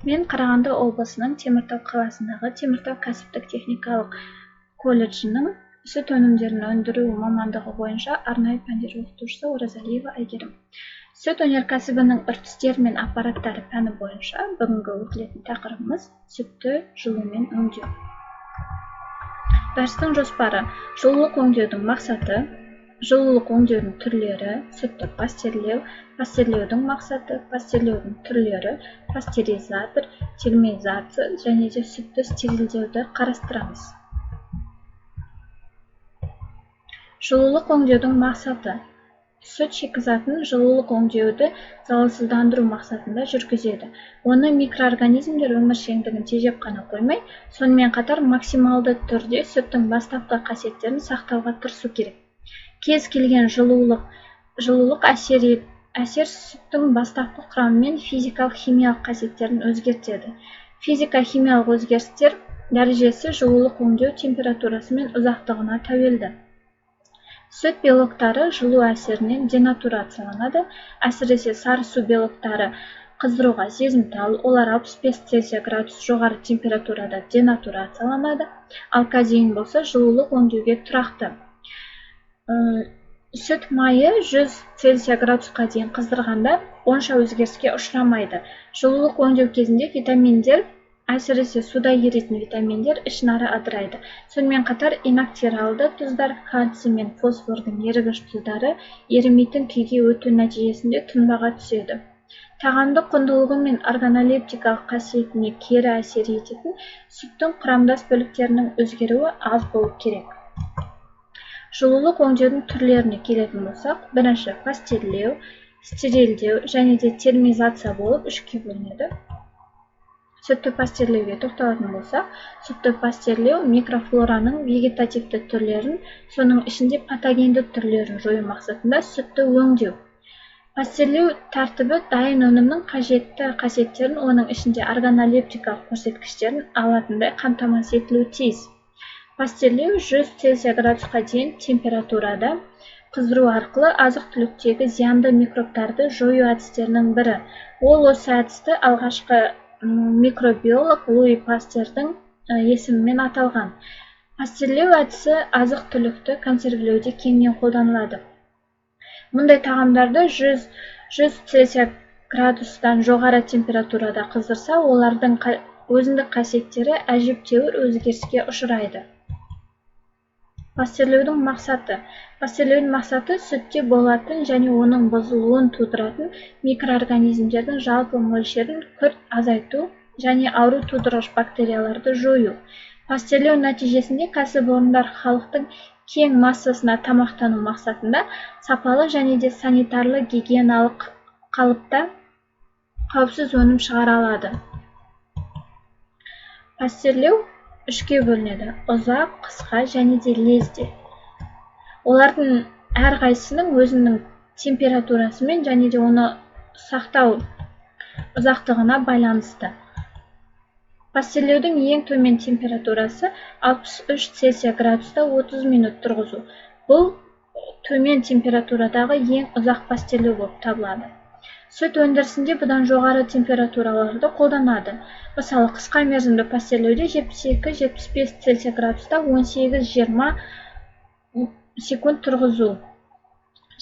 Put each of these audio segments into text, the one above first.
Мен Қарағанды облысының Теміртау қаласындағы Теміртау кәсіптік техникалық колледжінің сүт өнімдерін өндіру мамандығы бойынша арнайы пәндер оқытушысы Оразалиева Әйгерім. Сүт өнеркәсібінің үрдістері мен аппараттары пәні бойынша бүгінгі өтілетін тақырыбымыз сүтті жылумен өңдеу. Дәрістің жоспары: жылулық өңдеудің мақсаты, жылулық өңдеудің түрлері, сүтті пастерлеу, пастерлеудің мақсаты, пастерлеудің түрлері, пастеризатор, термизация және де сүтті стерилдеуді қарастырамыз. Жылулық өңдеудің мақсаты: сүт шикізатын жылулық өңдеуді залалсыздандыру мақсатында жүргізеді. Оны микроорганизмдер өміршеңдігін тежеп қана қоймай, сонымен қатар максималды түрде сүттің бастапқы қасиеттерін сақтауға тырысу керек. Кез келген жылулық әсер сүттің бастапқы құрамы мен физикалық-химиялық қасиеттерін өзгертеді. Физика-химиялық өзгерістер дәрежесі жылулық өңдеу температурасы мен ұзақтығына тәуелді. Сүт белоктары жылу әсерінен денатурацияланады, әсіресе сары су белоктары қыздыруға сезімтал, олар 65 Цельсия градус жоғары температурада денатурацияланады, ал казеин болса жылулық өңдеуге тұрақты. Сүт майы 100 Цельсия градусқа дейін қыздырғанда онша өзгеріске ұшырамайды. Жылулық өңдеу кезінде витаминдер, әсіресе суда еритін витаминдер ішінара ыдырайды. Сонымен қатар инактиралды тұздар, кальций мен фосфордың ерігіш тұздары ерімейтін күйге өту нәтижесінде тұнбаға түседі. Тағамдық құндылығы мен органолептикалық қасиетіне кері әсер ететін сүттің құрамдас бөліктерінің өзгеруі аз болу керек. Жылулық өңдеудің түрлеріне келетін болсақ, бірінші пастерлеу, стерилдеу және де термизация болып үшке бөлінеді. Сүтті пастерлеуге тоқталатын болсақ, сүтті пастерлеу микрофлораның вегетативті түрлерін, соның ішінде патогенді түрлерін жою мақсатында сүтті өңдеу. Пастерлеу тәртібі дайын өнімнің қажетті қасиеттерін, оның ішінде органолептикалық көрсеткіштерін алатындай қамтамасыз етілуі тиіс. Пастерлеу 100 Цельсия градусқа дейін температурада қыздыру арқылы азық-түліктегі зиянды микробтарды жою әдістерінің бірі. Ол осы әдісті алғашқы микробиолог Луи Пастердің есімімен аталған. Пастерлеу әдісі азық-түлікті консервілеуде кеңінен қолданылады. Мұндай тағамдарды 100 Цельсия градустан жоғары температурада қыздырса, олардың өзіндік қасиеттері әжептәуір өзгеріске ұшырайды. Пастерлеудің мақсаты: пастерлеудің мақсаты сүтте болатын және оның бұзылуын тудыратын микроорганизмдердің жалпы мөлшерін күрт азайту және ауру тудырғыш бактерияларды жою. Пастерлеу нәтижесінде кәсіпорындар халықтың кең массасына тамақтану мақсатында сапалы және де санитарлы гигиеналық қалыпта қауіпсіз өнім шығара алады. Пастерлеу үшке бөлінеді: ұзақ, қысқа және де лезде. Олардың әрқайсысының өзінің температурасымен және де оны сақтау ұзақтығына байланысты. Пастерлеудің ең төмен температурасы 63 Цельсия градуста 30 минут тұрғызу. Бұл төмен температурадағы ең ұзақ пастерлеу болып табылады. Сүт өндірісінде бұдан жоғары температураларды қолданады. Мысалы, қысқа мерзімді пастерлеуде 72-75 Цельсия градуста 18-20 секунд тұрғызу.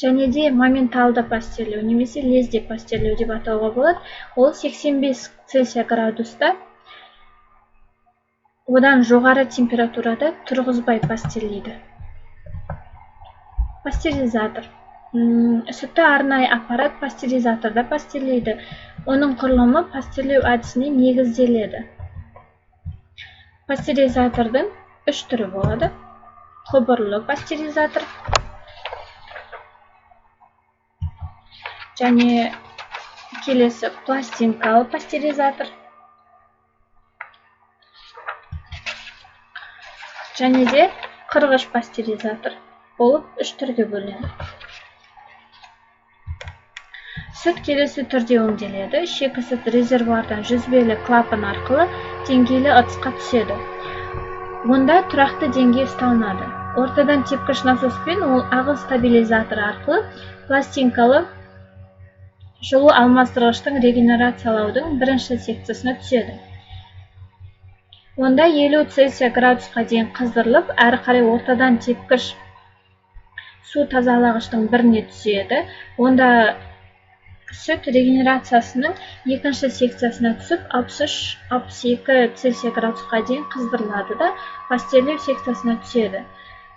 Және де моменталды пастерлеу немесе лезде пастерлеу деп атауға болады. Ол 85 Цельсия градуста одан жоғары температурада тұрғызбай пастерлейді. Пастеризатор. Сүтті арнайы аппарат пастеризаторда пастерлейді. Оның құрылымы пастерлеу әдісіне негізделеді. Пастеризатордың 3 түрі болады: құбырлы пастеризатор және келесі пластинкалы пастеризатор және де қырғыш пастеризатор болып 3 түрге бөлінеді. Сүт келесі түрде өңделеді: шикі сүт резервуардан жүзбелі клапан арқылы деңгейлі ыдысқа түседі. Онда тұрақты деңгей ұсталынады. Ортадан тепкіш насоспен ол ағыс стабилизаторы арқылы пластинкалы жылу алмастырғыштың регенерациялаудың бірінші секциясына түседі. Онда 50 Цельсия градусқа дейін қыздырылып, әрі қарай ортадан тепкіш су тазалағыштың біріне түседі. Онда сүт регенерациясының екінші секциясына түсіп, 63-62 Цельсия градусқа дейін қыздырылады да пастерлеу секциясына түседі.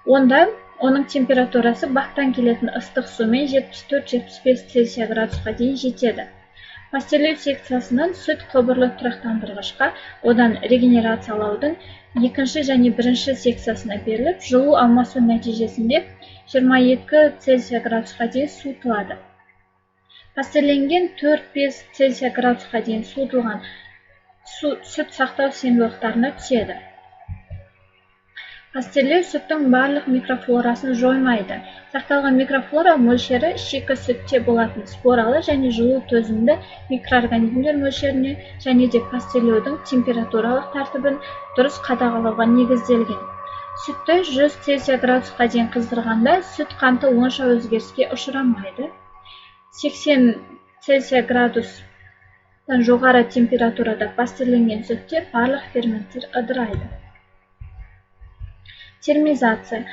Онда оның температурасы бақтан келетін ыстық сумен 74-75 Цельсия градусқа дейін жетеді. Пастерлеу секциясынан сүт құбырлы тұрақтандырғышқа, одан регенерациялаудың екінші және бірінші секциясына беріліп, жылу алмасу нәтижесінде 22 Цельсия градусқа дейін суытылады. Пастерленген 4-5 Цельсия градусқа дейін суытылған сүт сақтау сыйымдылықтарына түседі. Пастерлеу сүттің барлық микрофлорасын жоймайды. Сақталған микрофлора мөлшері шикі сүтте болатын споралы және жылу төзімді микроорганизмдер мөлшеріне және де пастерлеудің температуралық тәртібін дұрыс қадағалауға негізделген. Сүтті 100 Цельсия градусқа дейін қыздырғанда сүт қанты онша өзгеріске ұшырамайды. 80 Цельсия градустан жоғары температурада пастерленген сүтте барлық ферменттер ыдырайды. Термизация.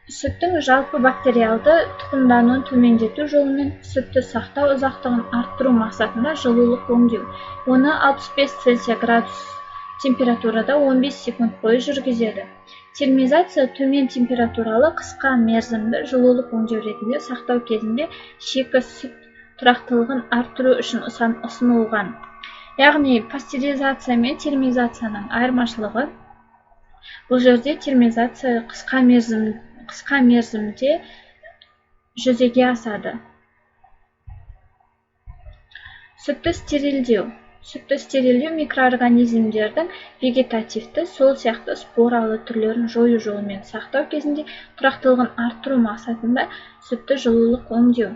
Сүттің жалпы бактериалды тұқымдануын төмендету жолымен сүтті сақтау ұзақтығын арттыру мақсатында жылулық өңдеу. Оны 65 Цельсия градус температурада 15 секунд бойы жүргізеді. Термизация төмен температуралы қысқа мерзімді жылулық өңдеу ретінде сақтау кезінде шикі сүт тұрақтылығын арттыру үшін ұсынылған. Яғни пастеризация мен термизацияның айырмашылығы бұл жерде термизация қысқа мерзімде жүзеге асады. Сүтті стерилдеу. Сүтті стерилдеу микроорганизмдердің вегетативті, сол сияқты споралы түрлерін жою жолымен сақтау кезінде тұрақтылығын арттыру мақсатында сүтті жылулық өңдеу.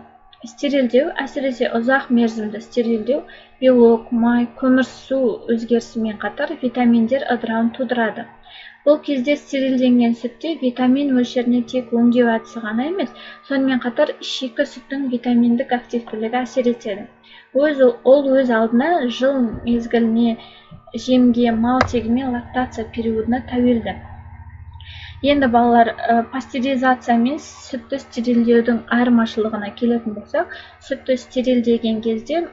Стерилдеу, әсіресе ұзақ мерзімді стерилдеу, белок, май, көмірсу өзгерісімен қатар витаминдер ыдырауын тудырады. Бұл кезде стерилденген сүтте витамин мөлшеріне тек өңдеу әдісі ғана емес, сонымен қатар шикі сүттің витаминдік активтілігі әсер етеді. Ол өз алдына жыл мезгіліне, жемге, мал тегі мен лактация периодына тәуелді. Енді балалар, пастеризация мен сүтті стерилдеудің айырмашылығына келетін болсақ, сүтті стерилдеген кезде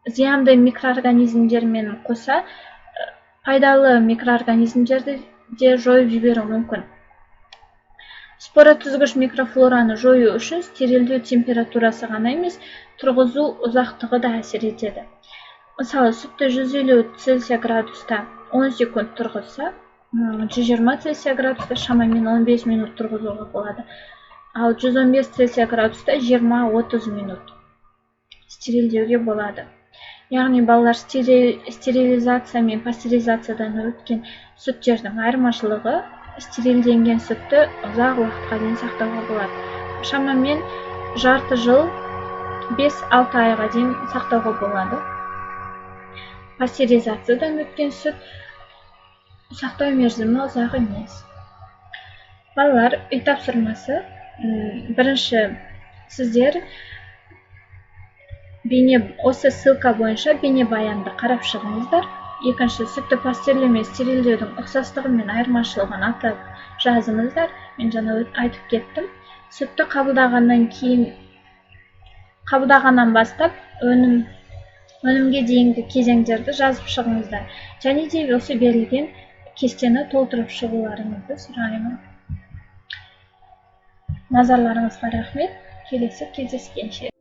зиянды микроорганизмдермен қоса пайдалы микроорганизмдерді де жойып жіберу мүмкін. Споротүзгіш микрофлораны жою үшін стерилдеу температурасы ғана емес, тұрғызу ұзақтығы да әсер етеді. Мысалы, сүтті 150 Цельсия градуста 10 секунд тұрғызса, 120 Цельсия градуста шамамен 15 минут тұрғызуға болады. Ал 115 Цельсия градуста 20-30 минут стерилдеуге болады. Яғни балалар стерилизация мен пастеризациядан өткен сүттердің айырмашылығы стерилденген сүтті ұзақ уақытқа дейін сақтауға болады. Шамамен жарты жыл 5-6 айға дейін сақтауға болады. Пастеризациядан өткен сүт сақтау мерзімі ұзақ емес. Балалар, үй тапсырмасы. Бірінші, сіздер осы ссылка бойынша бейнебаянды қарап шығыңыздар. Екінші, сүтті пастерлеу стерилдеудің ұқсастығы мен айырмашылығын атап жазыңыздар. Мен жаңа айтып кеттім. Сүтті қабылдағаннан бастап өнімге дейінгі кезеңдерді жазып шығыңыздар. Және де осы берілген кестені толтырып шығуларыңызды сұраймын. Назарларыңызға рахмет. Келесі кездескенше.